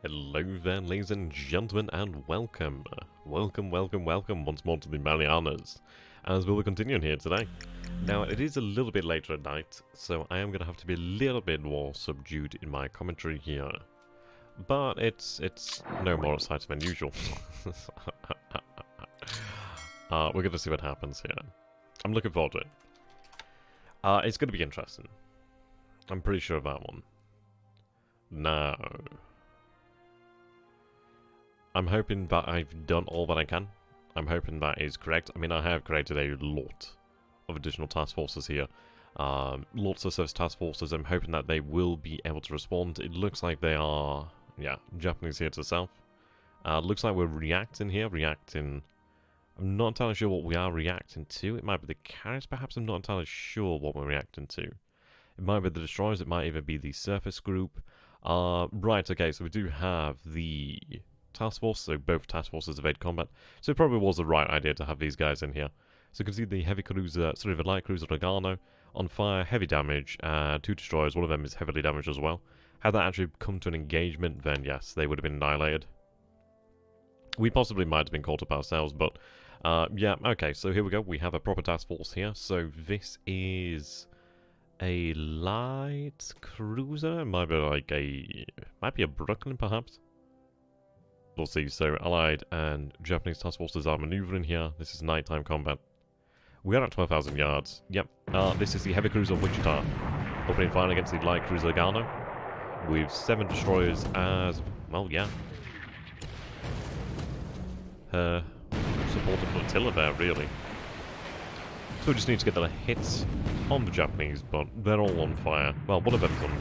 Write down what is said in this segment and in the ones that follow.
Hello there, ladies and gentlemen, and welcome. Welcome once more to the Marianas, as we'll be continuing here today. Now, it is a little bit later at night, so I am going to have to be a little bit more subdued in my commentary here. But it's no more exciting than usual. We're going to see what happens here. I'm looking forward to it. It's going to be interesting. I'm pretty sure of that one. Now, I'm hoping that I've done all that I can. I'm hoping that is correct. I mean, I have created a lot of additional task forces here. Lots of service task forces. I'm hoping that they will be able to respond. It looks like they are, yeah, Japanese here to the south. Looks like we're reacting here. I'm not entirely sure what we are reacting to. It might be the carriers, perhaps. I'm not entirely sure what we're reacting to. It might be the destroyers. It might even be the surface group. Right, okay, so we do have the task force, so both task forces evade combat. So it probably was the right idea to have these guys in here. So you can see the heavy cruiser, sorry, the light cruiser Nagano on fire, heavy damage, 2 destroyers, one of them is heavily damaged as well. Had that actually come to an engagement, then yes, they would have been annihilated. We possibly might have been caught up ourselves, but yeah, okay, so here we go. We have a proper task force here. So this is a light cruiser. It might be like a Brooklyn, perhaps. We'll see. So Allied and Japanese task forces are maneuvering here. This is nighttime combat. We are at 12,000 yards. Yep. This is the heavy cruiser Wichita, opening fire against the light cruiser Nagano, with 7 destroyers as well. Yeah. Supported flotilla there, really. So we just need to get the hits on the Japanese, but they're all on fire. Well, one of them's on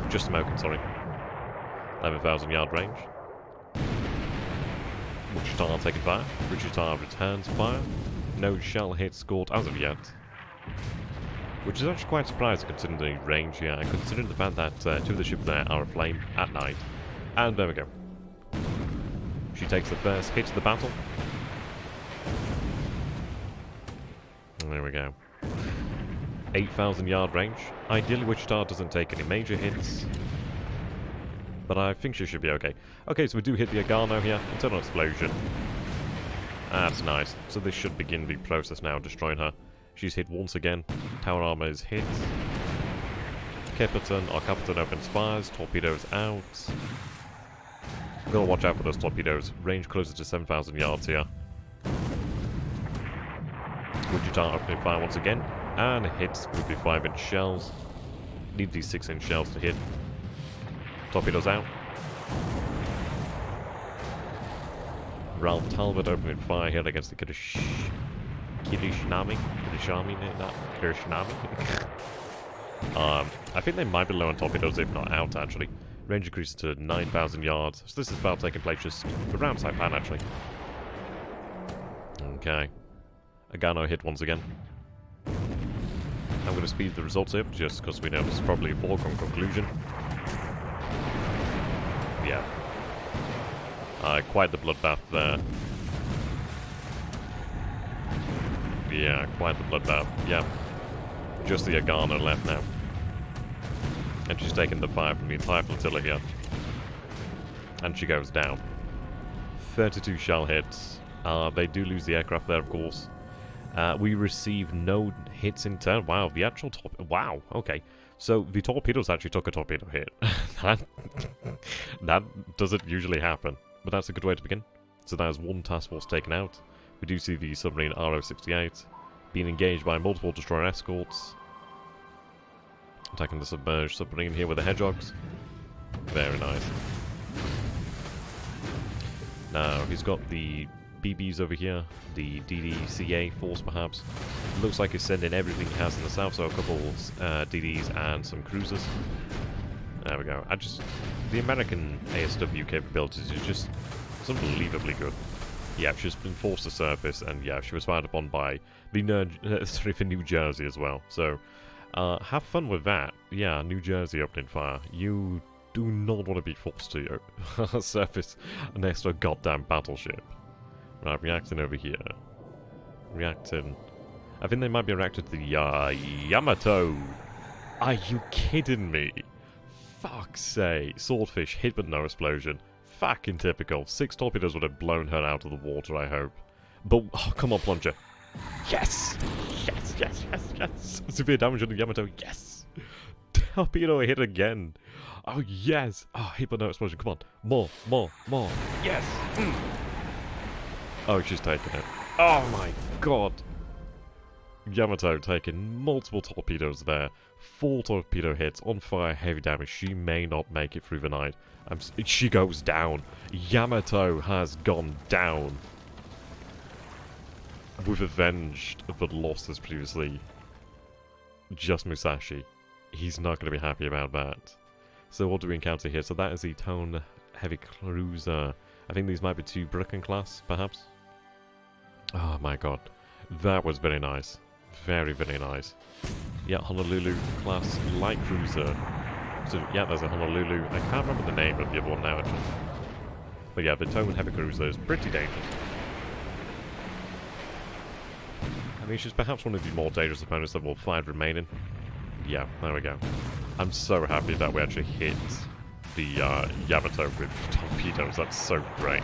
just smoking, sorry. 11,000 yard range. Wichita taking fire. Wichita returns fire. No shell hits scored as of yet. Which is actually quite surprising considering the range here, and considering the fact that 2 of the ships there are aflame at night. And there we go. She takes the first hit of the battle. And there we go. 8,000 yard range. Ideally Wichita doesn't take any major hits, but I think she should be okay. Okay, so we do hit the Nagano here. Internal explosion. That's nice. So this should begin the process now, destroying her. She's hit once again. Tower armor is hit. Captain opens fires. Torpedoes out. Gotta watch out for those torpedoes. Range closer to 7,000 yards here. Wichita opening fire once again. And hits with the 5-inch shells. Need these 6-inch shells to hit. Torpedoes out. Ralph Talbot opening fire here against the Kirishinami. I think they might be low on torpedoes, if not out, actually. Range increases to 9,000 yards. So this is about taking place just around Saipan, actually. Okay. Nagano hit once again. I'm going to speed the results up just because we know this is probably a foregone conclusion. Yeah. Quite the bloodbath there. Yeah, quite the bloodbath. Yeah. Just the Nagano left now. And she's taking the fire from the entire flotilla here. And she goes down. 32 shell hits. They do lose the aircraft there, of course. We receive no hits in turn. Wow, the actual wow, okay. So the torpedoes actually took a torpedo hit. that doesn't usually happen. But that's a good way to begin. So that is 1 task force taken out. We do see the submarine RO-68 being engaged by multiple destroyer escorts. Attacking the submerged submarine here with the hedgehogs. Very nice. Now, he's got the BBs over here. The DDCA force, perhaps. Looks like he's sending everything he has in the south, so a couple DDs and some cruisers. There we go. The American ASW capabilities is just unbelievably good. Yeah, she's been forced to surface, and yeah, she was fired upon by the New Jersey as well. So, have fun with that. Yeah, New Jersey opening fire. You do not want to be forced to surface next to a goddamn battleship. Right, reacting over here. Reacting. I think they might be reacting to the Yamato. Are you kidding me? Fuck's sake. Swordfish hit but no explosion. Fucking typical. 6 torpedoes would have blown her out of the water, I hope. But, oh, come on, plunger. Yes! Yes, yes, yes, yes! Severe damage on the Yamato, yes! Torpedo hit again. Oh, yes! Oh, hit but no explosion, come on. More, more, more. Yes! Mm. Oh, she's taking it. Oh my god! Yamato taking multiple torpedoes there. 4 torpedo hits, on fire, heavy damage. She may not make it through the night. She goes down. Yamato has gone down. We've avenged the losses previously. Just Musashi. He's not going to be happy about that. So what do we encounter here? So that is the Tone Heavy Cruiser. I think these might be 2 Brucken class, perhaps? Oh my god. That was very nice. Very, very nice. Yeah, Honolulu class light cruiser. So, yeah, there's a Honolulu. I can't remember the name of the other one now, actually. But yeah, the Tone Heavy Cruiser is pretty dangerous. I mean, she's perhaps one of the more dangerous opponents that we'll find remaining. Yeah, there we go. I'm so happy that we actually hit the Yamato with torpedoes. That's so great.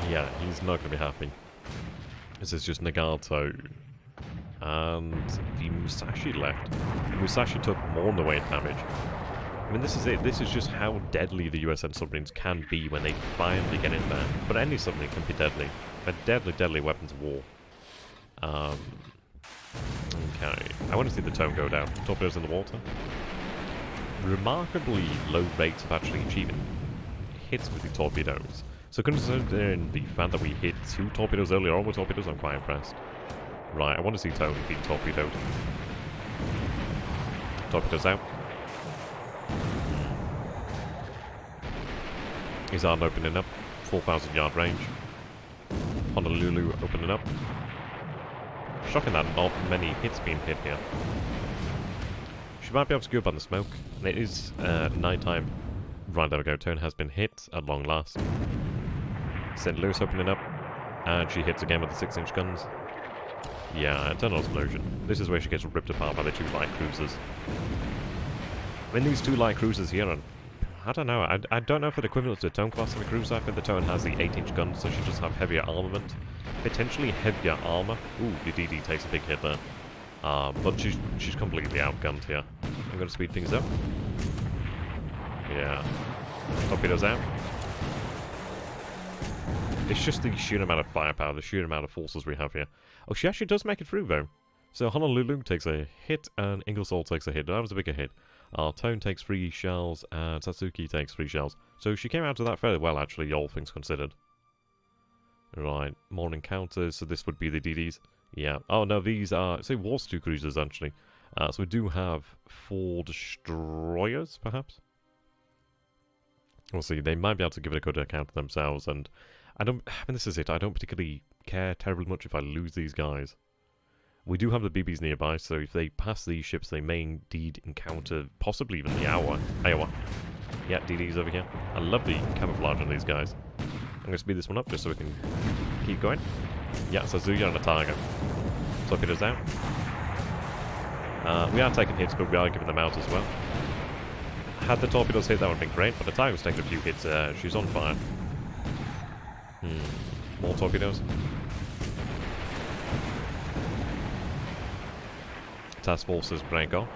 Yeah, he's not going to be happy. This is just Nagato. And the Musashi left. Musashi took more in the way of damage. I mean, this is it. This is just how deadly the USN submarines can be when they finally get in there. But any submarine can be deadly. They're deadly, deadly weapons of war. Okay. I want to see the Tone go down. Torpedoes in the water. Remarkably low rates of actually achieving hits with the torpedoes. So considering the fact that we hit 2 torpedoes earlier on with torpedoes, I'm quite impressed. Right, I want to see Tone being torpedoed. Torpedoes out. His arm opening up. 4,000 yard range. Honolulu opening up. Shocking that not many hits being hit here. She might be able to go up on the smoke. And it is night time. Right, there we go. Tone has been hit at long last. St. Louis opening up. And she hits again with the 6-inch guns. Yeah, internal explosion. This is where she gets ripped apart by the 2 light cruisers. I mean, these 2 light cruisers here, and I don't know. I don't know if it's equivalent to the Tone class in the cruiser. I think the Tone has the 8-inch gun, so she does have heavier armament. Potentially heavier armor. Ooh, the DD takes a big hit there. But she's completely outgunned here. I'm going to speed things up. Yeah. Torpedoes out. It's just the sheer amount of firepower, the sheer amount of forces we have here. Oh, she actually does make it through, though. So Honolulu takes a hit, and Ingersoll takes a hit. That was a bigger hit. Tone takes 3 shells, and Satsuki takes 3 shells. So she came out of that fairly well, actually, all things considered. Right, more encounters, so this would be the DDs. Yeah. Oh, no, these are, say, Wars 2 cruisers, actually. So we do have 4 destroyers, perhaps? We'll see. They might be able to give it a good account of themselves, and I mean, this is it. I don't particularly care terribly much if I lose these guys. We do have the BBs nearby, so if they pass these ships, they may indeed encounter possibly even the Iowa. Yeah, DD's over here. I love the camouflage on these guys. I'm going to speed this one up just so we can keep going. Yeah, so Zuya and a Tiger. Torpedoes out. We are taking hits, but we are giving them out as well. Had the torpedoes hit, that would have been great, but the Tiger's taking a few hits. She's on fire. More torpedoes. Task forces break off.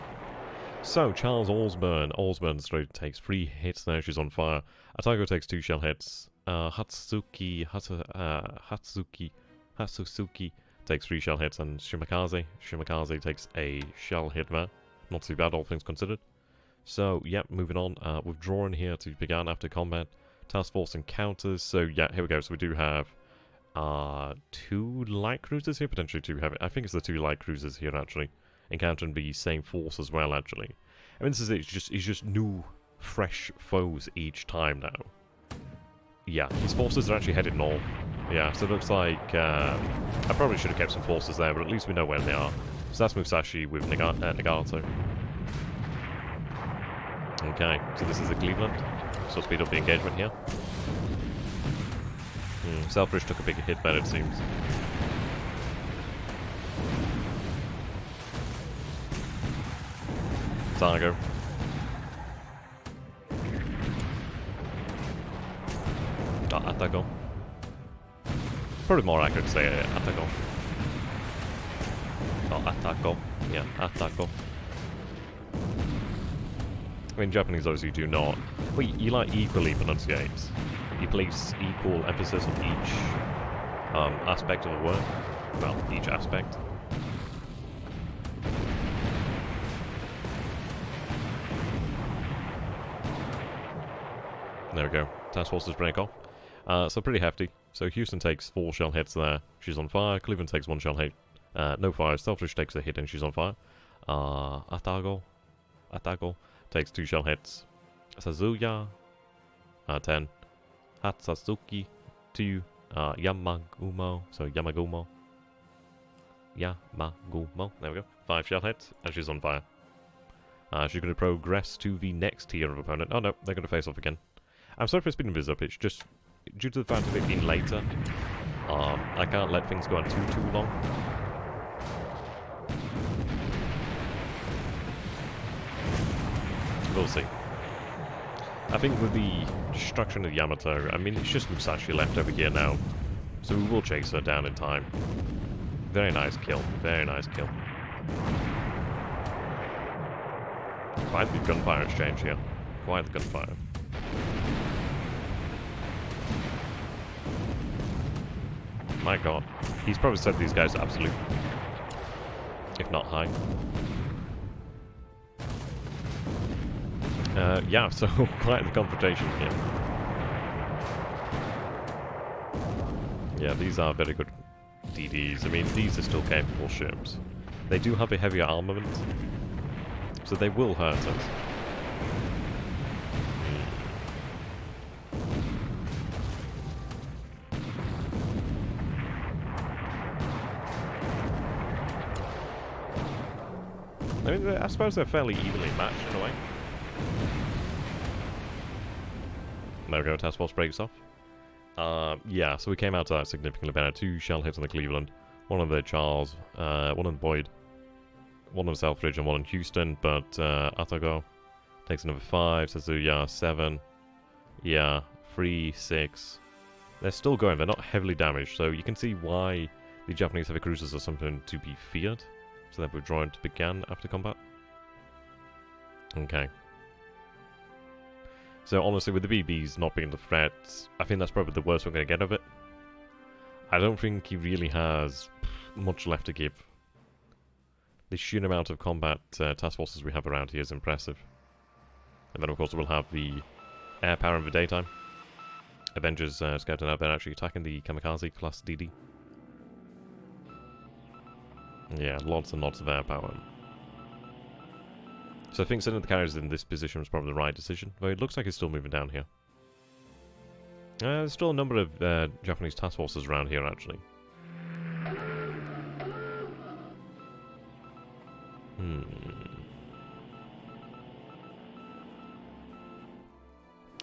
So, Charles Osborne straight takes 3 hits now, she's on fire. Atago takes 2 shell hits. Hatsuki takes 3 shell hits, and Shimakaze takes a shell hit there. Not too bad, all things considered. So, yeah, moving on. Withdrawing here to begin after combat. Task force encounters. So, yeah, here we go. So, we do have 2 light cruisers here, potentially 2 heavy. I think it's the 2 light cruisers here, actually. Encountering the same force as well, actually. I mean, this is it. It's just new, fresh foes each time now. Yeah, these forces are actually headed north. Yeah, so it looks like I probably should have kept some forces there, but at least we know where they are. So that's Musashi with Nagato. Okay, so this is the Cleveland. So speed up the engagement here. Selfridge took a bigger hit there, it seems. Tiger. Atago. Probably more accurate to say Atago. Atago. Yeah, Atago. I mean, Japanese obviously do not. Well, you like equally pronunciate. You place equal emphasis on each aspect of a word. Well, each aspect. There we go. Task forces break off. So pretty hefty. So Houston takes 4 shell hits there. She's on fire. Cleveland takes 1 shell hit. No fire. Selfish takes a hit and she's on fire. Atago takes 2 shell hits. Sazuya 10. Hatsatsuki 2. Yamagumo. So Yamagumo. Yamagumo. There we go. 5 shell hits and she's on fire. She's going to progress to the next tier of opponent. Oh no, they're going to face off again. I'm sorry for speeding this up, it's just due to the fact of it being later. I can't let things go on too long. We'll see. I think with the destruction of Yamato, I mean, it's just Musashi left over here now. So we will chase her down in time. Very nice kill. Very nice kill. Quite the gunfire exchange here. Quite the gunfire. My god. He's probably set these guys to absolute. If not high. Yeah, so quite the confrontation here. Yeah, these are very good DDs. I mean, these are still capable ships. They do have a heavier armament, so they will hurt us. I mean, I suppose they're fairly evenly matched in a way. There we go, task force breaks off. Yeah, so we came out to that significantly better. 2 shell hits on the Cleveland, 1 on the Charles, 1 on the Boyd, 1 on Selfridge, and 1 on Houston, but Atago takes another 5, Sazuya 7, yeah, 3, 6. They're still going, they're not heavily damaged, so you can see why the Japanese heavy cruisers are something to be feared. So they're withdrawn to begin after combat. Okay. So honestly, with the BBs not being the threat, I think that's probably the worst we're going to get of it. I don't think he really has much left to give. The sheer amount of combat task forces we have around here is impressive. And then of course we'll have the air power in the daytime. Avengers scouting out there actually attacking the Kamikaze class DD. Yeah, lots and lots of air power. So I think sending the carriers in this position was probably the right decision, though it looks like it's still moving down here. There's still a number of Japanese task forces around here, actually.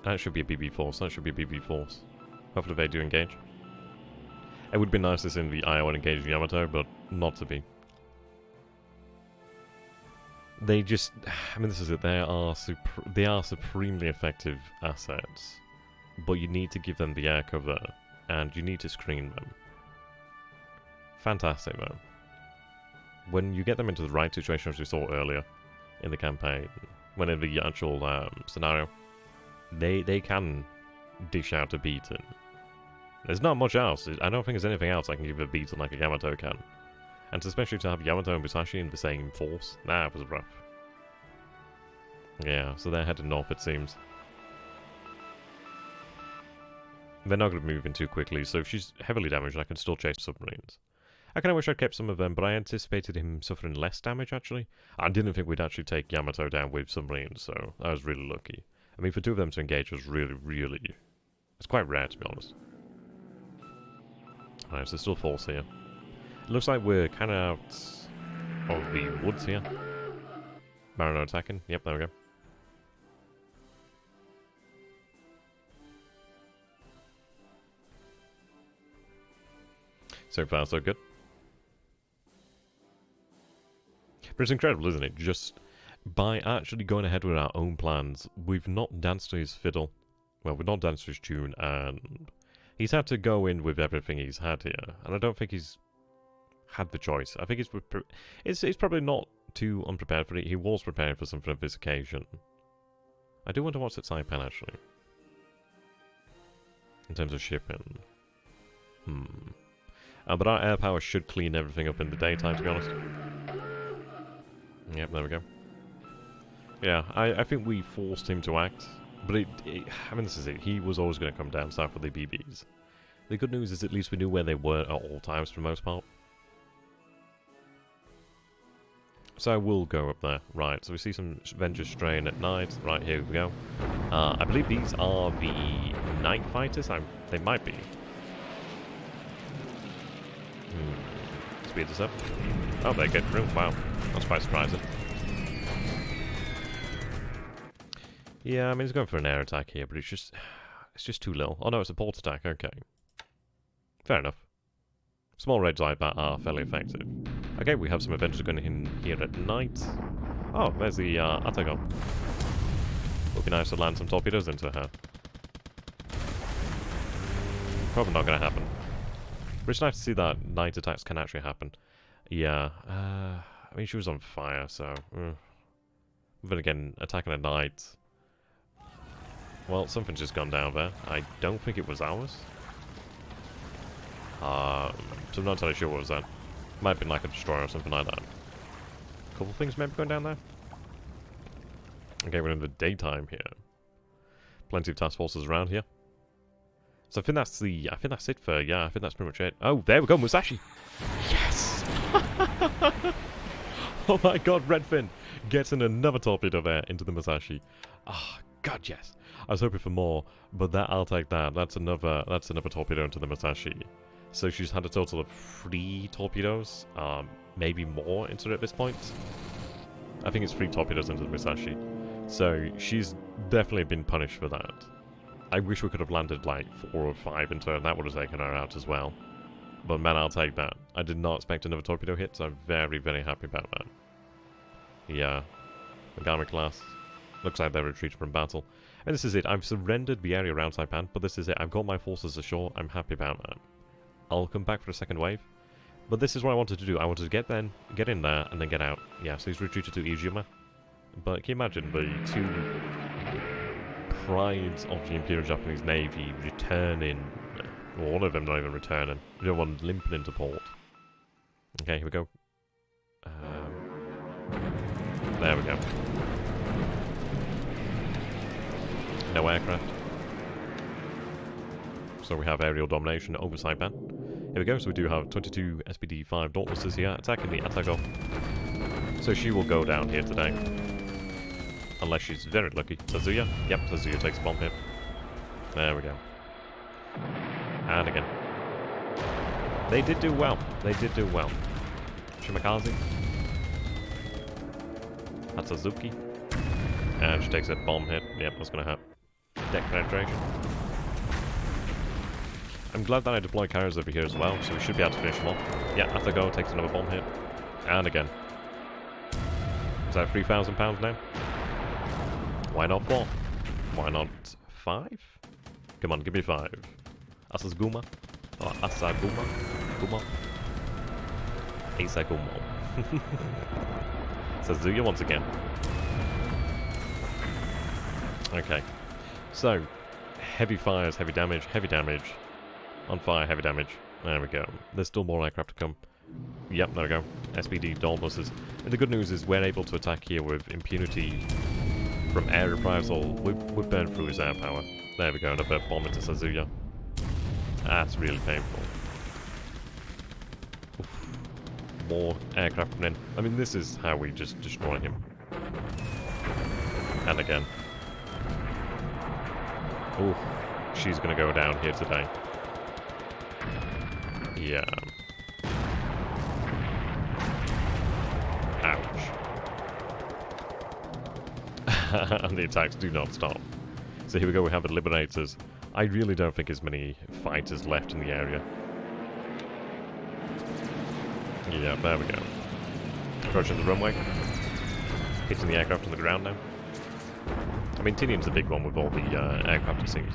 That should be a BB force, that should be a BB force. Hopefully they do engage. It would be nice to see the Iowa engage Yamato, but not to be. They just, I mean, this is it. They are supremely effective assets, but you need to give them the air cover, and you need to screen them. Fantastic, though. When you get them into the right situation, as we saw earlier in the campaign, when in the actual scenario, they can dish out a beating. There's not much else. I don't think there's anything else I can give a beating like a Yamato can. And especially to have Yamato and Musashi in the same force, that was rough. Yeah, so they're heading north, it seems. They're not going to move in too quickly, so if she's heavily damaged, I can still chase submarines. I kind of wish I'd kept some of them, but I anticipated him suffering less damage, actually. I didn't think we'd actually take Yamato down with submarines, so I was really lucky. I mean, for 2 of them to engage was really... It's quite rare, to be honest. Alright, so there's still force here. It looks like we're kind of out of the woods here. Mariner attacking. Yep, there we go. So far, so good. But it's incredible, isn't it? Just by actually going ahead with our own plans, we've not danced to his fiddle. Well, we've not danced to his tune, and He's had to go in with everything he's had here, and I don't think he's had the choice. I think he's probably not too unprepared for it. He was preparing for something of this occasion. I do wonder what's at Saipan, actually. In terms of shipping. But our air power should clean everything up in the daytime, to be honest. Yep, there we go. Yeah, I think we forced him to act. But I mean, this is it. He was always going to come down south for the BBs. The good news is at least we knew where they were at all times for the most part. So I will go up there. Right, so we see some Avenger Strain at night. Right, here we go. I believe these are the Night Fighters. They might be. Speed this up. Oh, they get through. Wow, that's quite surprising. Yeah, I mean, he's going for an air attack here, but it's just too little. Oh no, it's a port attack. Okay, fair enough. Small raids like that are fairly effective. Okay, we have some Avengers going in here at night. Oh, there's the Atagon. Would be nice to land some torpedoes into her. Probably not going to happen. But it's nice to see that night attacks can actually happen. Yeah, I mean, she was on fire, so... Then again, attacking at night... Well, something's just gone down there. I don't think it was ours. So I'm not entirely sure what was that. Might have been like a destroyer or something like that. A couple things maybe going down there. Okay, we're in the daytime here. Plenty of task forces around here. So I think that's it for, yeah, I think that's pretty much it. Oh, there we go, Musashi! Yes! Oh my god, Redfin gets in another torpedo there into the Musashi. Ah, oh, god, yes. I was hoping for more, but I'll take that. That's another torpedo into the Musashi. So she's had a total of 3 torpedoes, maybe more into it at this point. I think it's 3 torpedoes into the Musashi. So she's definitely been punished for that. I wish we could have landed like 4 or 5 into her, and that would have taken her out as well. But man, I'll take that. I did not expect another torpedo hit, so I'm very, very happy about that. Yeah. Megami class. Looks like they're retreating from battle. And this is it. I've surrendered the area around Saipan, but this is it. I've got my forces ashore. I'm happy about that. I'll come back for a second wave. But this is what I wanted to do. I wanted to get in there, and then get out. Yeah, so he's retreated to Iijima. But can you imagine the 2 prides of the Imperial Japanese Navy returning? Well, one of them not even returning. The other one limping into port. Okay, here we go. There we go. No aircraft. So we have aerial domination over Saipan. Here we go, so we do have 22 SPD-5 Dauntlesses here attacking the Atago. So she will go down here today. Unless she's very lucky. Sazuya? Yep, Sazuya takes a bomb hit. There we go. And again. They did do well. They did do well. Shimakaze. Hatsuzuki. And she takes a bomb hit. Yep, that's going to hurt. Deck penetration. I'm glad that I deployed carriers over here as well, so we should be able to finish them off. Yeah, Atago takes another bomb hit. And again. Is that £3,000 now? Why not 4? Why not 5? Come on, give me 5. Asasguma. Or Asaguma. Guma. Iceycrome. Sazuya once again. Okay. So, heavy fires, heavy damage, on fire, heavy damage. There we go. There's still more aircraft to come. Yep, there we go. SPD Dauntlesses. And the good news is we're able to attack here with impunity from air reprisal. We've burned through his air power. There we go, another bomb into Sazuya. That's really painful. Oof. More aircraft coming in. I mean, this is how we just destroy him. And again. Ooh, she's gonna go down here today. Yeah. Ouch. And the attacks do not stop. So here we go, we have the Liberators. I really don't think there's many fighters left in the area. Yeah, there we go. Approaching the runway. Hitting the aircraft on the ground now. I mean, Tinian's a big one with all the aircraft, it seems.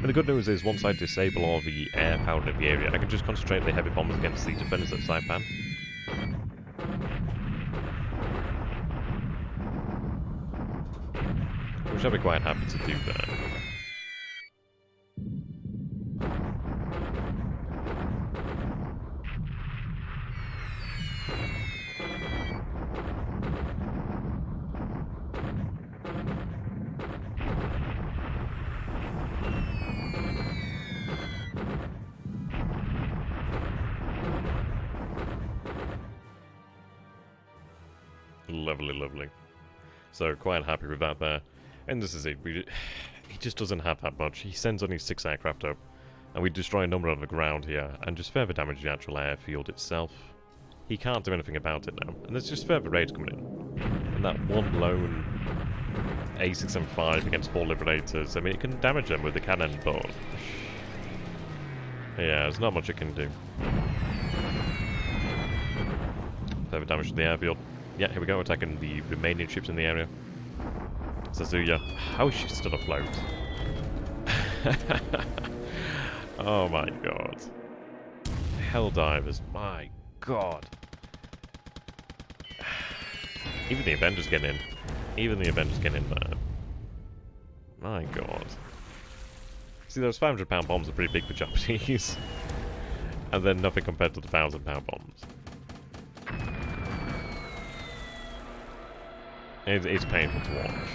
And the good news is, once I disable all the air power in the area, I can just concentrate the heavy bombers against the defenders at Saipan. Which I'll be quite happy to do there. Lovely, lovely. So, quite happy with that there. And this is it. He just doesn't have that much. He sends only 6 aircraft up. And we destroy a number on the ground here. And just further damage the actual airfield itself. He can't do anything about it now. And there's just further raids coming in. And that one lone A6M5 against 4 Liberators. I mean, it can damage them with the cannon, but... yeah, there's not much it can do. Further damage to the airfield. Yeah, here we go, attacking the remaining ships in the area. Sazuya, how is she still afloat? Oh my god. Helldivers, my god. Even the Avengers get in. Even the Avengers get in there. My god. See, those 500-pound bombs are pretty big for Japanese. And then nothing compared to the 1,000-pound bombs. It's painful to watch.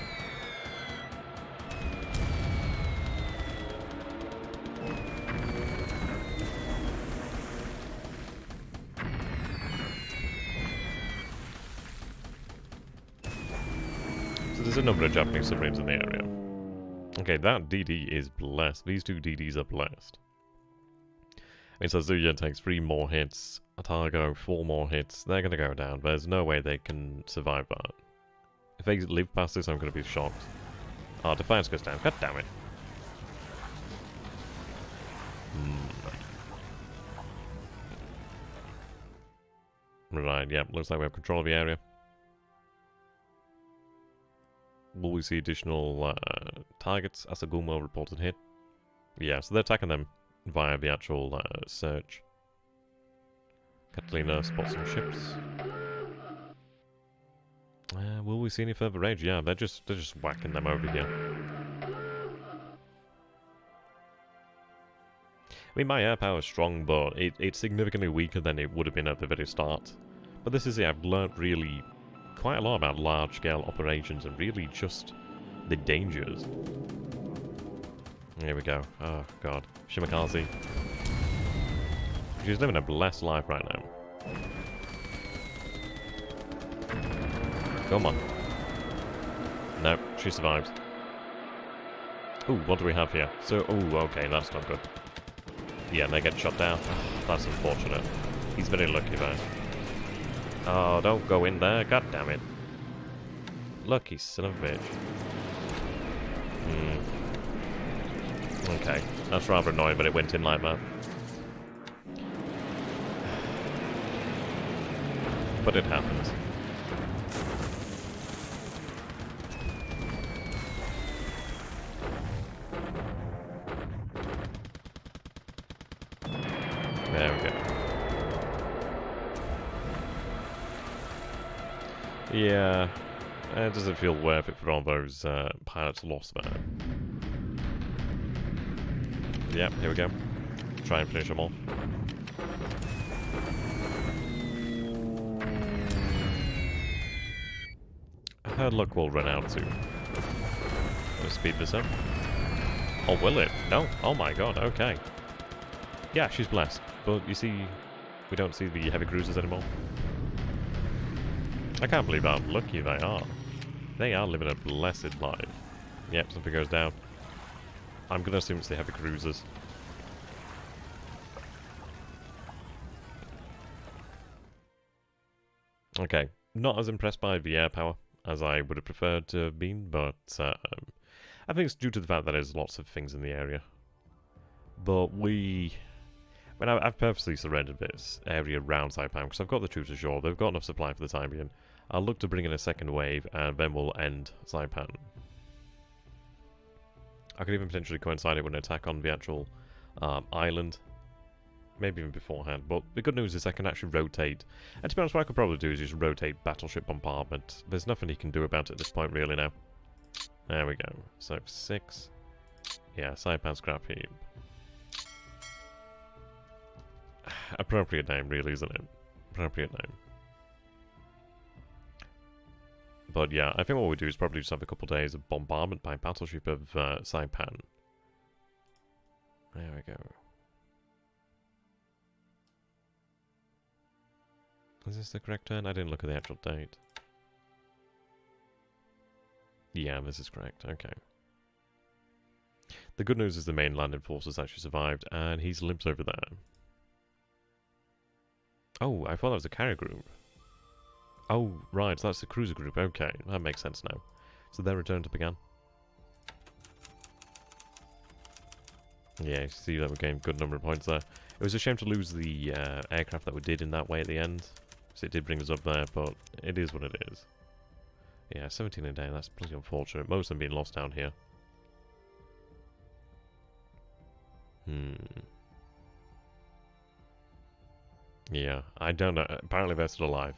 So there's a number of Japanese submarines in the area. Okay, that DD is blessed. These 2 DDs are blessed. And Sazuya takes 3 more hits. Atago, 4 more hits. They're going to go down. There's no way they can survive that. If they live past this, I'm going to be shocked. Oh, Defiance goes down. God damn it. Right, yeah. Looks like we have control of the area. Will we see additional targets? Asaguma reported hit. Yeah, so they're attacking them via the actual search. Catalina spots some ships. Will we see any further rage? Yeah, they're just whacking them over here. I mean, my air power is strong, but it's significantly weaker than it would have been at the very start. But this is it. I've learned really quite a lot about large-scale operations and really just the dangers. Here we go. Oh god, Shimakaze. She's living a blessed life right now. Come on. No, she survives. Ooh, what do we have here? So, ooh, okay, that's not good. Yeah, they get shot down. That's unfortunate. He's very lucky there. Oh, don't go in there. God damn it. Lucky son of a bitch. Okay, that's rather annoying, but it went in like that. But it happens. There we go. Yeah, it doesn't feel worth it for all those pilots lost there. Yep, here we go. Try and finish them off. Her luck will run out soon. Let's speed this up. Oh, will it? No? Oh my god, okay. Yeah, she's blessed. But you see, we don't see the heavy cruisers anymore. I can't believe how lucky they are. They are living a blessed life. Yep, something goes down. I'm going to assume it's the heavy cruisers. Okay, not as impressed by the air power as I would have preferred to have been, but I think it's due to the fact that there's lots of things in the area. But I've purposely surrendered this area around Saipan because I've got the troops ashore. They've got enough supply for the time being. I'll look to bring in a second wave and then we'll end Saipan. I could even potentially coincide it with an attack on the actual island. Maybe even beforehand. But the good news is I can actually rotate. And to be honest, what I could probably do is just rotate Battleship Bombardment. There's nothing he can do about it at this point, really, now. There we go. So, 6. Yeah, Saipan Scrap Heap. Appropriate name, really, isn't it? Appropriate name. But yeah, I think what we do is probably just have a couple days of bombardment by Battleship of Saipan. There we go. Is this the correct turn? I didn't look at the actual date. Yeah, this is correct. Okay. The good news is the main landing force has actually survived, and he's limped over there. Oh, I thought that was a carrier group. Oh, right, so that's the cruiser group. Okay, that makes sense now. So their return to Pagan. Yeah, you see that we gained a good number of points there. It was a shame to lose the aircraft that we did in that way at the end. So it did bring us up there, but it is what it is. Yeah, 17 a day, that's pretty unfortunate. Most of them being lost down here. Yeah, I don't know. Apparently they're still alive.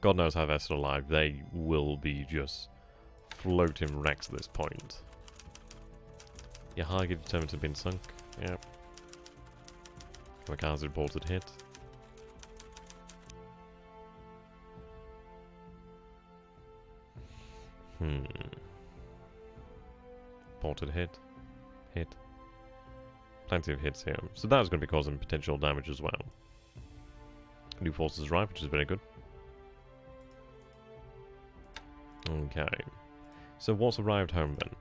God knows how they're still alive. They will be just floating wrecks at this point. Yeah, highly determined to have been sunk. Yep. Kamikaze reported hit. Reported hit. Hit. Plenty of hits here. So that is going to be causing potential damage as well. New forces arrive, which is very good. Okay. So what's arrived home then?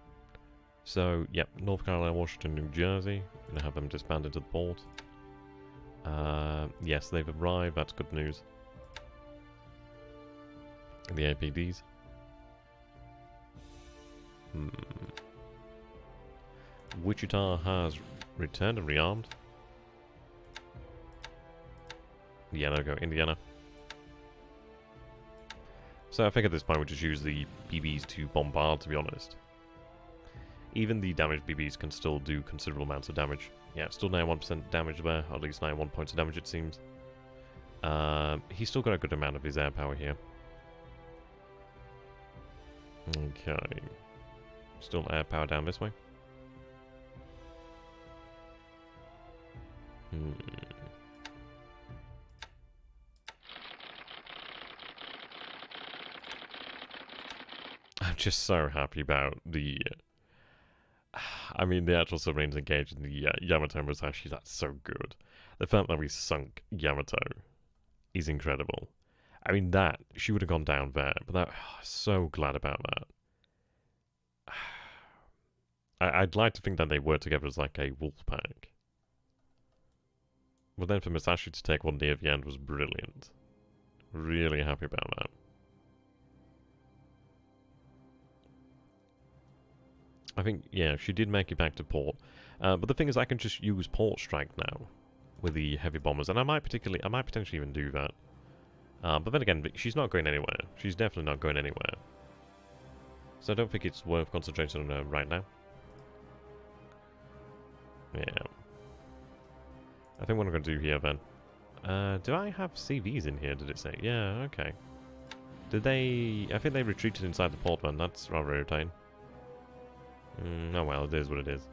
So, yep, North Carolina, Washington, New Jersey. Gonna have them disbanded to the port. Yes, they've arrived. That's good news. The APDs. Wichita has returned and rearmed. Yeah, there we go, Indiana. So I think at this point we just use the BBs to bombard, to be honest. Even the damaged BBs can still do considerable amounts of damage. Yeah, still 91% damage there, or at least 91 points of damage it seems. He's still got a good amount of his air power here. Okay. Still air power down this way. I'm just so happy about the... I mean, the actual submarines engaged in the Yamato Musashi, that's so good. The fact that we sunk Yamato is incredible. I mean, that, she would have gone down there, but that, so glad about that. I'd like to think that they work together as like a wolf pack. But then for Musashi to take one near the end was brilliant. Really happy about that. I think, yeah, she did make it back to port. But the thing is, I can just use port strike now with the heavy bombers, and I might potentially even do that. But then again, she's not going anywhere. She's definitely not going anywhere. So I don't think it's worth concentrating on her right now. Yeah. I think what I'm going to do here then... do I have CVs in here, did it say? Yeah, okay. Did they... I think they retreated inside the port then. That's rather irritating. Oh well, it is what it is.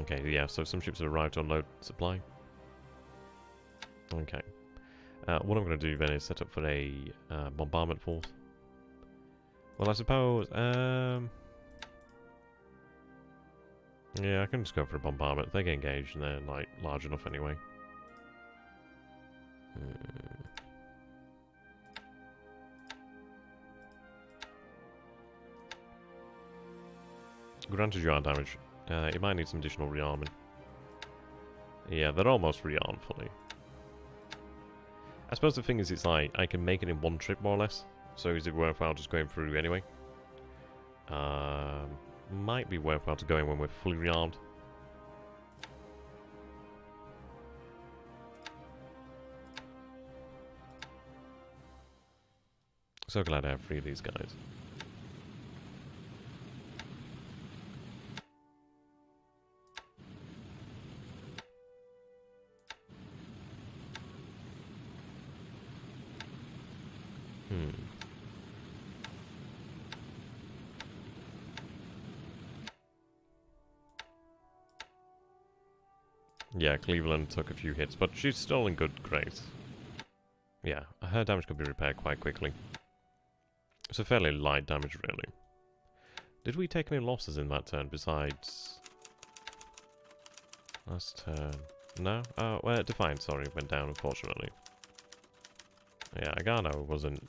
Okay, yeah, so some ships have arrived to unload supply. Okay. What I'm going to do then is set up for a bombardment force. Well, I suppose... yeah, I can just go for a bombardment. If they get engaged, and they're, like, large enough anyway. Granted you are damaged. You might need some additional rearming. Yeah, they're almost rearmed fully. I suppose the thing is, it's like, I can make it in one trip, more or less. So is it worthwhile just going through anyway? Might be worthwhile to go in when we're fully rearmed. So glad I have 3 of these guys. Yeah, Cleveland took a few hits, but she's still in good grace. Yeah, her damage could be repaired quite quickly. It's a fairly light damage, really. Did we take any losses in that turn besides... last turn? No? Well, Defiant, sorry, went down, unfortunately. Yeah, Agano wasn't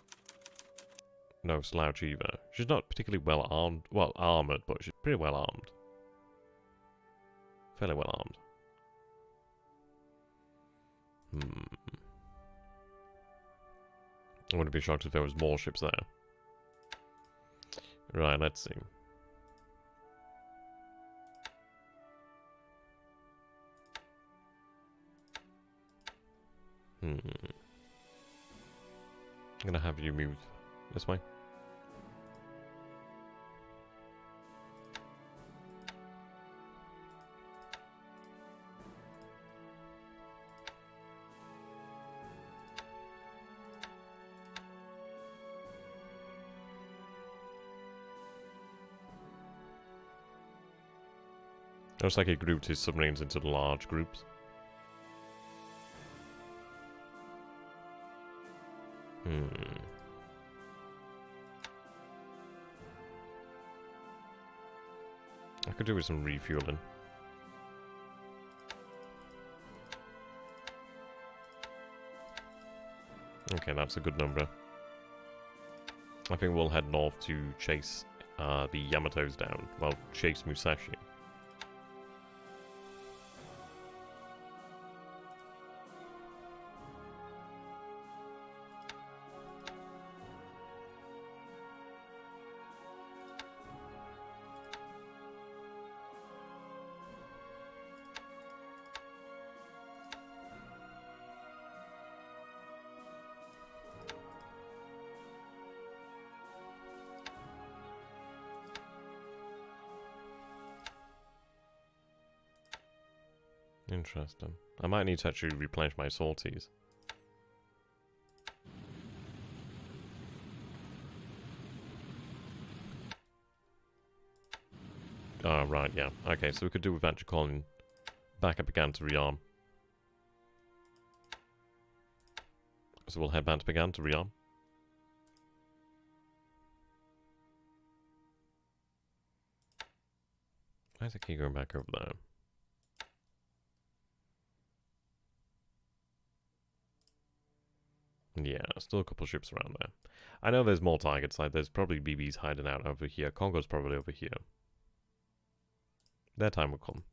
no slouch either. She's not particularly well armed. Well, armored, but she's pretty well armed. Fairly well armed. I wouldn't be shocked if there was more ships there. Right, let's see. I'm gonna have you move this way. Looks like he grouped his submarines into large groups. I could do with some refueling. Okay, that's a good number. I think we'll head north to chase the Yamatos down. Well, chase Musashi. Interesting. I might need to actually replenish my salties. Oh, right, yeah. Okay, so we could do with actually calling back up again to rearm. So we'll head back up again to rearm. Why is the key going back over there? Yeah, still a couple ships around there. I know there's more targets, like there's probably BBs hiding out over here. Congo's probably over here. Their time will come.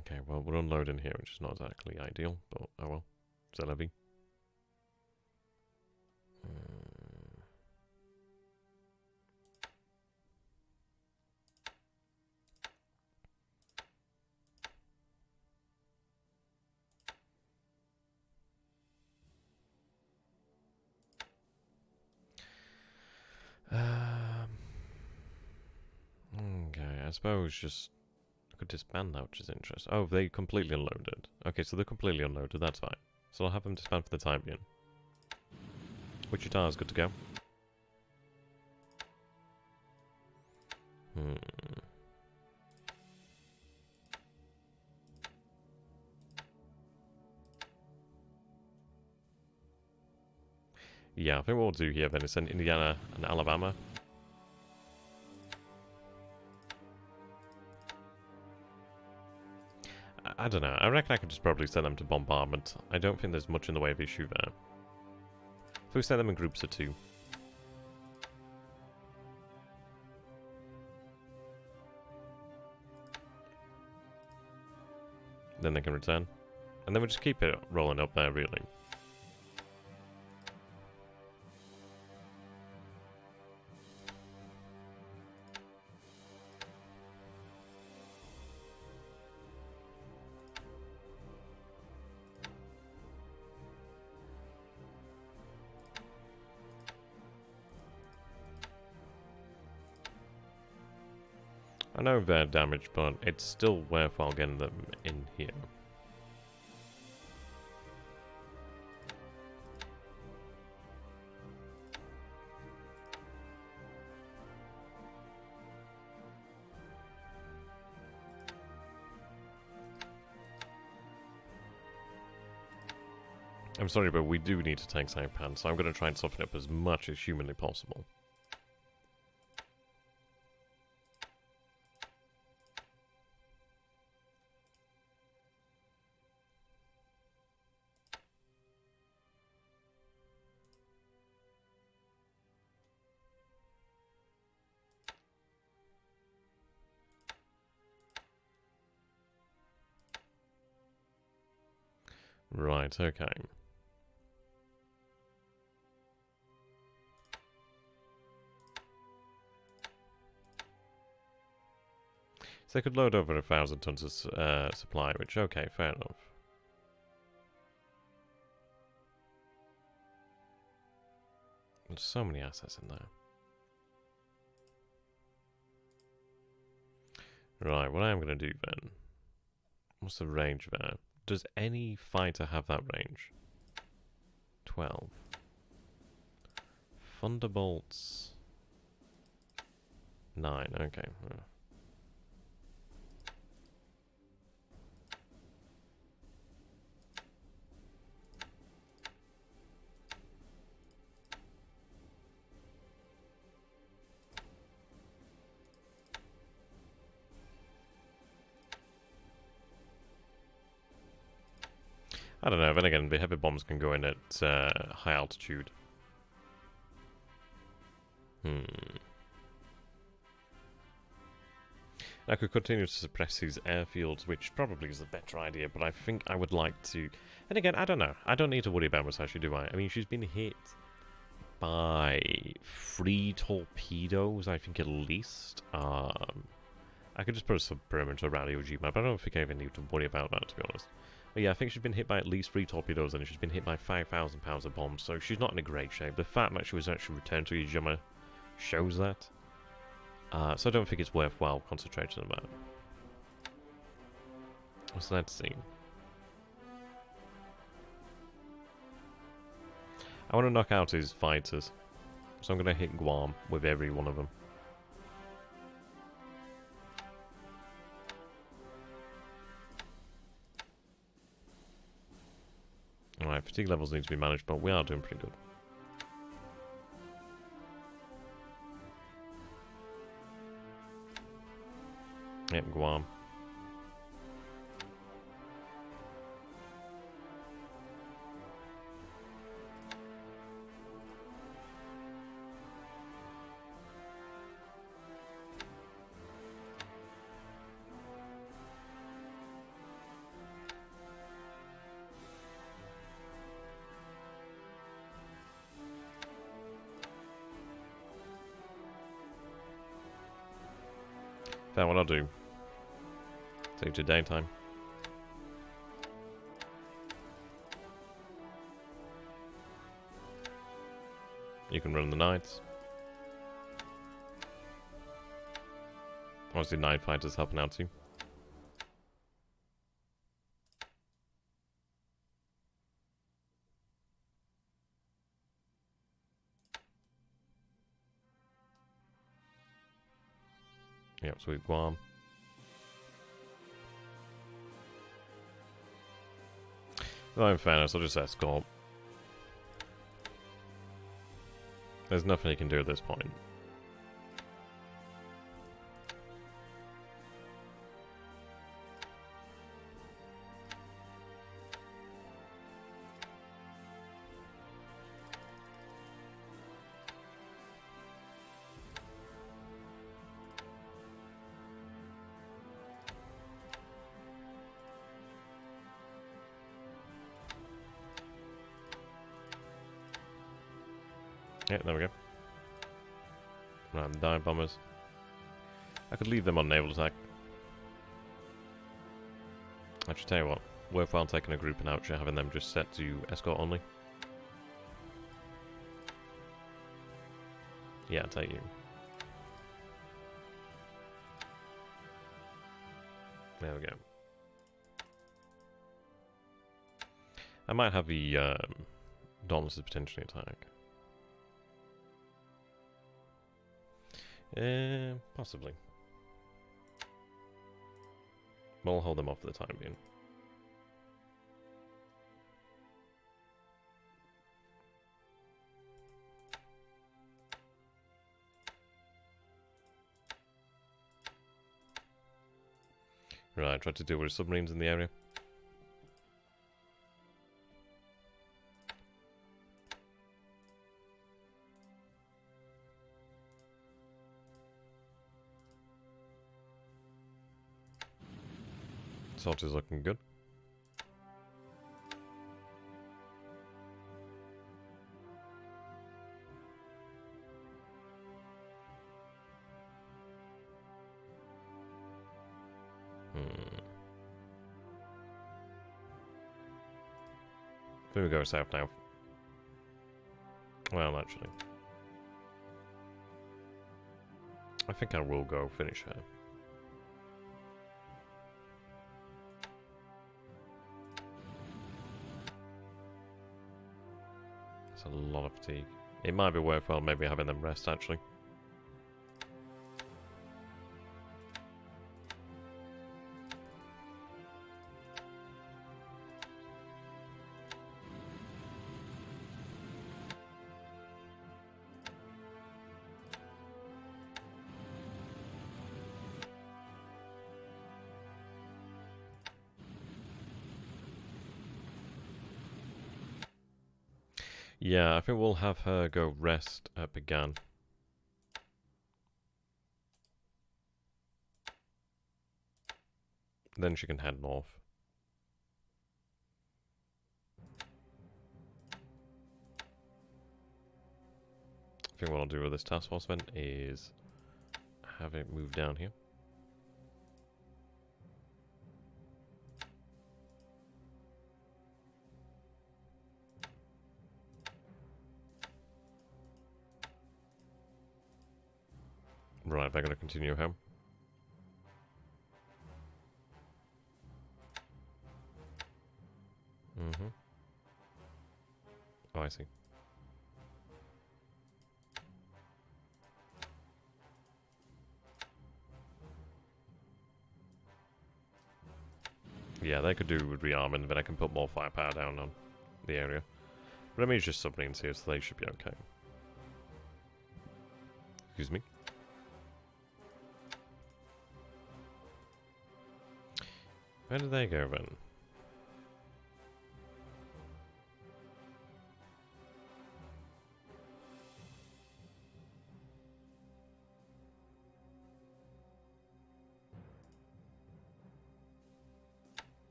Okay, well, we're unloading here, which is not exactly ideal, but oh well. C'est la vie. Okay, I suppose just I could disband that, which is interesting. Oh, they completely unloaded. Okay, so they're completely unloaded, that's fine. So I'll have them disband for the time being. Wichita is good to go. Yeah, I think what we'll do here then is send Indiana and Alabama. I don't know. I reckon I could just probably send them to bombardment. I don't think there's much in the way of issue there. So we send them in groups of 2. Then they can return. And then we just keep it rolling up there, really. I know they're damaged, but it's still worthwhile getting them in here. I'm sorry, but we do need to tank Saipan, so I'm going to try and soften it up as much as humanly possible. Right, okay. So they could load over 1,000 tons of supply, which, okay, fair enough. There's so many assets in there. Right, what I am going to do then... What's the range there? Does any fighter have that range? 12. Thunderbolts... 9, okay. I don't know, then again, the heavy bombs can go in at high altitude. I could continue to suppress these airfields, which probably is a better idea, but I think I would like to... And again, I don't know. I don't need to worry about Musashi, do I? I mean, she's been hit by 3 torpedoes, I think, at least. I could just put a sub-perimeter around Iwo Jima, but I don't think I even need to worry about that, to be honest. But yeah, I think she's been hit by at least 3 torpedoes, and she's been hit by 5,000 pounds of bombs, so she's not in a great shape. The fact that she was actually returned to Iwo Jima shows that. So I don't think it's worthwhile concentrating on that. So let's see. I want to knock out his fighters, so I'm going to hit Guam with every one of them. Alright, fatigue levels need to be managed, but we are doing pretty good. Yep, Guam. That's what I'll do. Take to daytime. You can run the nights. Obviously, night fighters helping out too. Yep, sweet Guam. Well, in fairness, I'll just escort. There's nothing you can do at this point. Yeah, there we go. Right, the dive bombers. I could leave them on naval attack. I should tell you what, worthwhile taking a group and out, having them just set to escort only. Yeah, I'll take you. There we go. I might have the Dauntlesses potentially attack. Possibly. We'll hold them off for the time being. Right, try to deal with submarines in the area. Salt is looking good. I think we go south now. Well, actually. I think I will go finish her. It's a lot of fatigue. It might be worthwhile maybe having them rest, actually. Yeah, I think we'll have her go rest at Began. Then she can head north. I think what I'll do with this task force then is have it move down here. Right, they're going to continue home. Oh, I see. Yeah, they could do with rearming, then I can put more firepower down on the area. But I mean, it's just submarines here, so they should be okay. Excuse me. Where did they go then?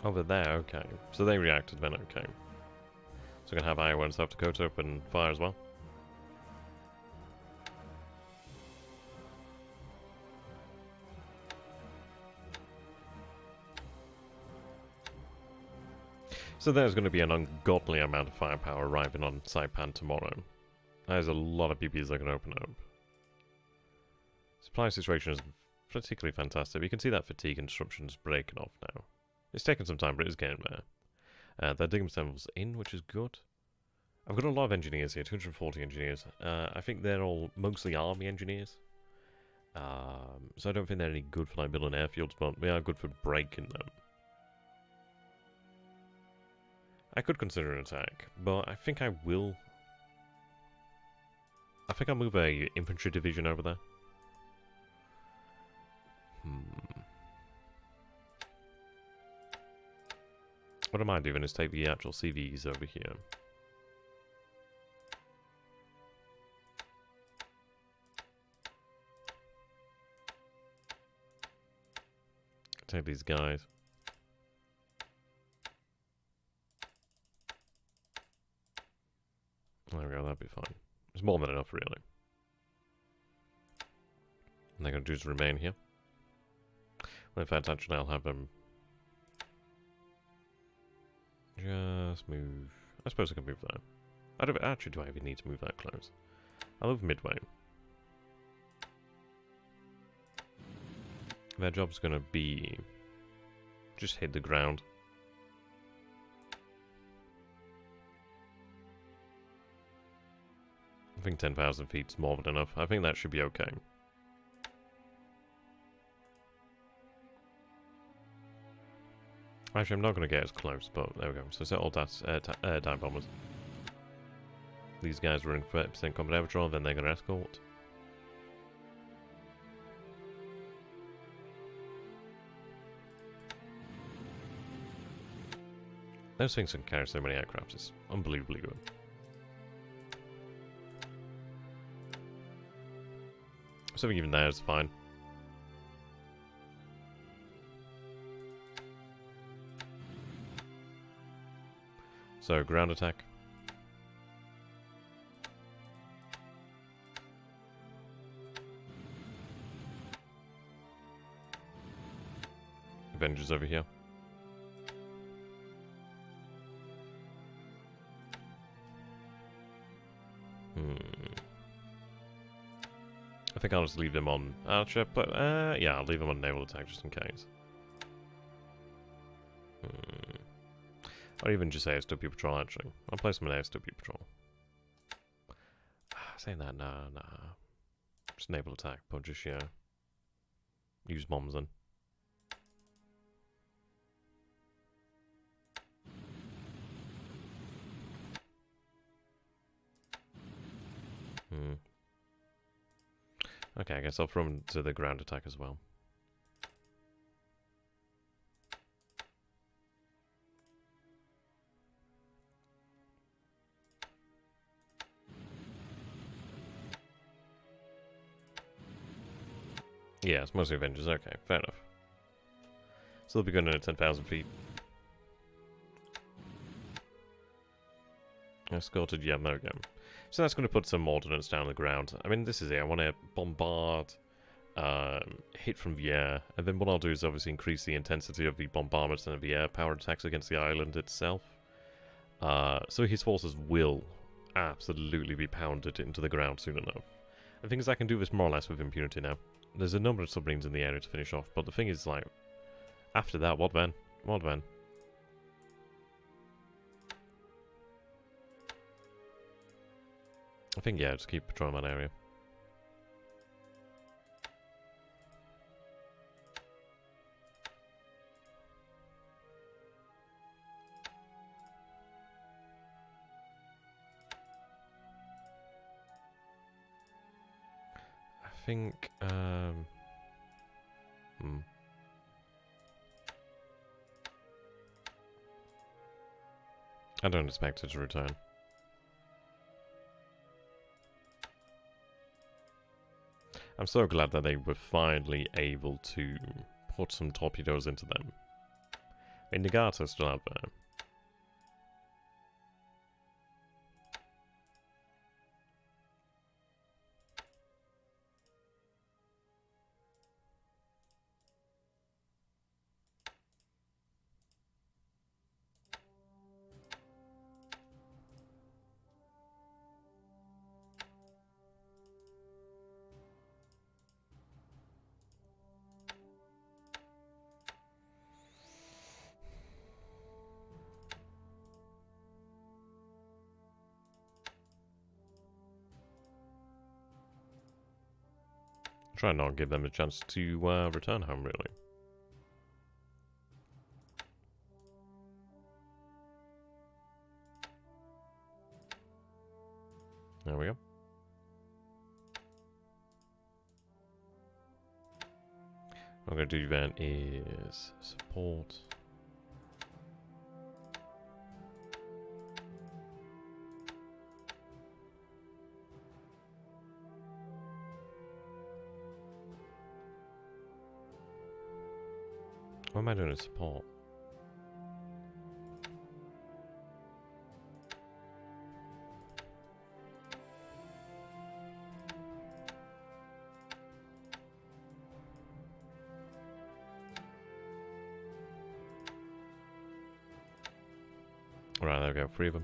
Over there, okay. So they reacted then, okay. So we're going to have Iowa and South Dakota open fire as well. So there's going to be an ungodly amount of firepower arriving on Saipan tomorrow. There's a lot of PBs that can open up. Supply situation is particularly fantastic. You can see that fatigue and disruption is breaking off now. It's taken some time, but it's getting there. They're digging themselves in, which is good. I've got a lot of engineers here, 240 engineers. I think they're all mostly army engineers. So I don't think they're any good for like building airfields, but they are good for breaking them. I could consider an attack, but I think I will. I think I'll move a infantry division over there. What I might do then is take the actual CVs over here. Take these guys. There we go, that'd be fine. It's more than enough, really. And they're going to just remain here. Well, in fact, actually, I'll have them just move. I suppose I can move there. I don't actually. Do I even need to move that close? I love Midway. Their job's gonna be just hit the ground. I think 10,000 feet's more than enough. I think that should be okay. Actually, I'm not going to get as close, but there we go. So set all dive bombers. These guys are in 30% combat air patrol, then they're going to escort. Those things can carry so many aircraft. It's unbelievably good. Something even there is fine. So, ground attack. Avengers over here. I think I'll just leave them on Archer, but yeah, I'll leave them on naval attack just in case. Or even just ASW patrol, actually. I'll place them in ASW patrol. Saying that, nah. Just naval attack, but just, yeah. Use bombs then. Okay, I guess I'll throw them to the ground attack as well. Yeah, it's mostly Avengers. Okay, fair enough. So they'll be going in at 10,000 feet. Escorted, yeah, there we go. So that's going to put some ordnance down on the ground. I mean, this is it. I want to bombard, hit from the air, and then what I'll do is obviously increase the intensity of the bombardments and the air power attacks against the island itself. So his forces will absolutely be pounded into the ground soon enough. The thing is, I can do this more or less with impunity now. There's a number of submarines in the area to finish off, but the thing is, like, after that, what then? What then? I think, yeah, just keep patrolling that area. I think, I don't expect it to return. I'm so glad that they were finally able to put some torpedoes into them. I mean, Nagato's still out there. Try and not give them a chance to return home, really. There we go. What I'm going to do then is support. What am I doing in support? Alright, there we go, 3 of them.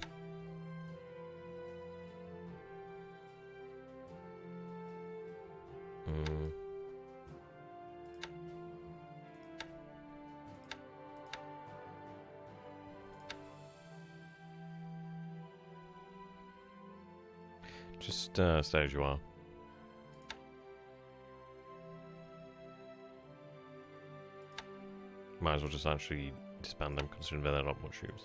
Just stay as you are. Might as well just actually disband them, considering they're not much use.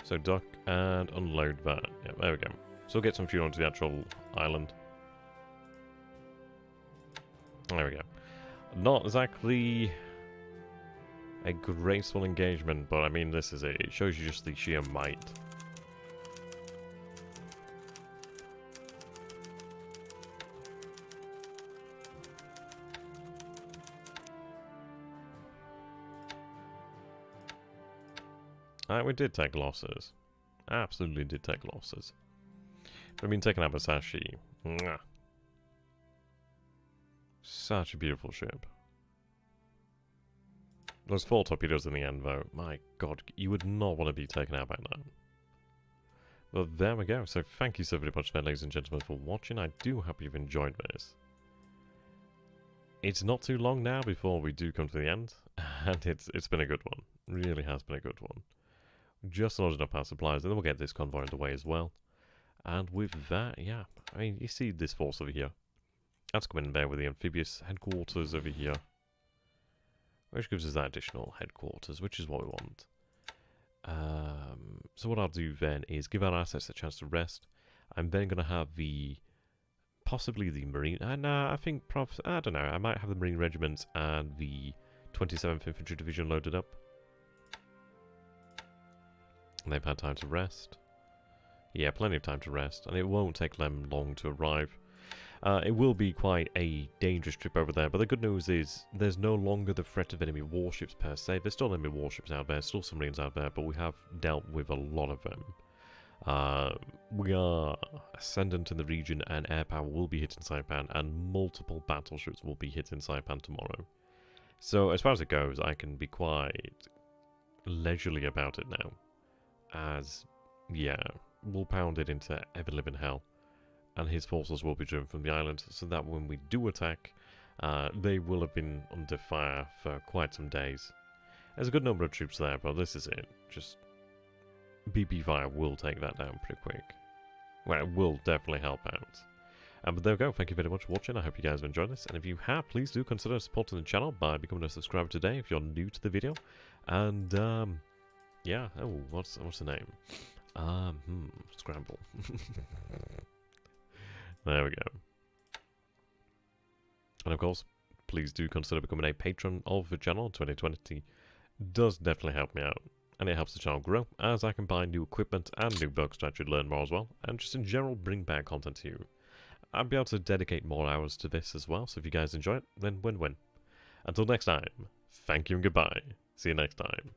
So dock and unload that. Yeah, there we go. So we'll get some fuel onto the actual island. There we go. Not exactly a graceful engagement, but I mean, this is it. It shows you just the sheer might. We did take losses. Absolutely did take losses. We've been taking out Musashi. Mwah. Such a beautiful ship. Those 4 torpedoes in the end, though. My god, you would not want to be taken out by that. But there we go. So thank you so very much, ladies and gentlemen, for watching. I do hope you've enjoyed this. It's not too long now before we do come to the end, and it's been a good one. Really has been a good one. Just loaded up our supplies, and then we'll get this convoy underway as well. And with that, yeah, I mean, you see this force over here. That's coming in there with the amphibious headquarters over here. Which gives us that additional headquarters, which is what we want. So what I'll do then is give our assets a chance to rest. I'm then going to have possibly the Marine, I think, I don't know, I might have the Marine Regiment and the 27th Infantry Division loaded up. And they've had time to rest. Yeah, plenty of time to rest, and it won't take them long to arrive. It will be quite a dangerous trip over there, but the good news is there's no longer the threat of enemy warships per se. There's still enemy warships out there, still some Marines out there, but we have dealt with a lot of them. We are ascendant in the region, and air power will be hitting Saipan, and multiple battleships will be hitting Saipan tomorrow. So as far as it goes, I can be quite leisurely about it now. As, yeah, we'll pound it into ever-living hell. And his forces will be driven from the island, so that when we do attack, they will have been under fire for quite some days. There's a good number of troops there, but this is it. Just BP fire will take that down pretty quick. Well, it will definitely help out. But there we go. Thank you very much for watching. I hope you guys have enjoyed this. And if you have, please do consider supporting the channel by becoming a subscriber today if you're new to the video. And, yeah. Oh, what's the name? Scramble. There we go. And of course, please do consider becoming a patron of the channel. 2020 does definitely help me out. And it helps the channel grow, as I can buy new equipment and new books to actually learn more as well. And just in general, bring back content to you. I'll be able to dedicate more hours to this as well. So if you guys enjoy it, then win-win. Until next time, thank you and goodbye. See you next time.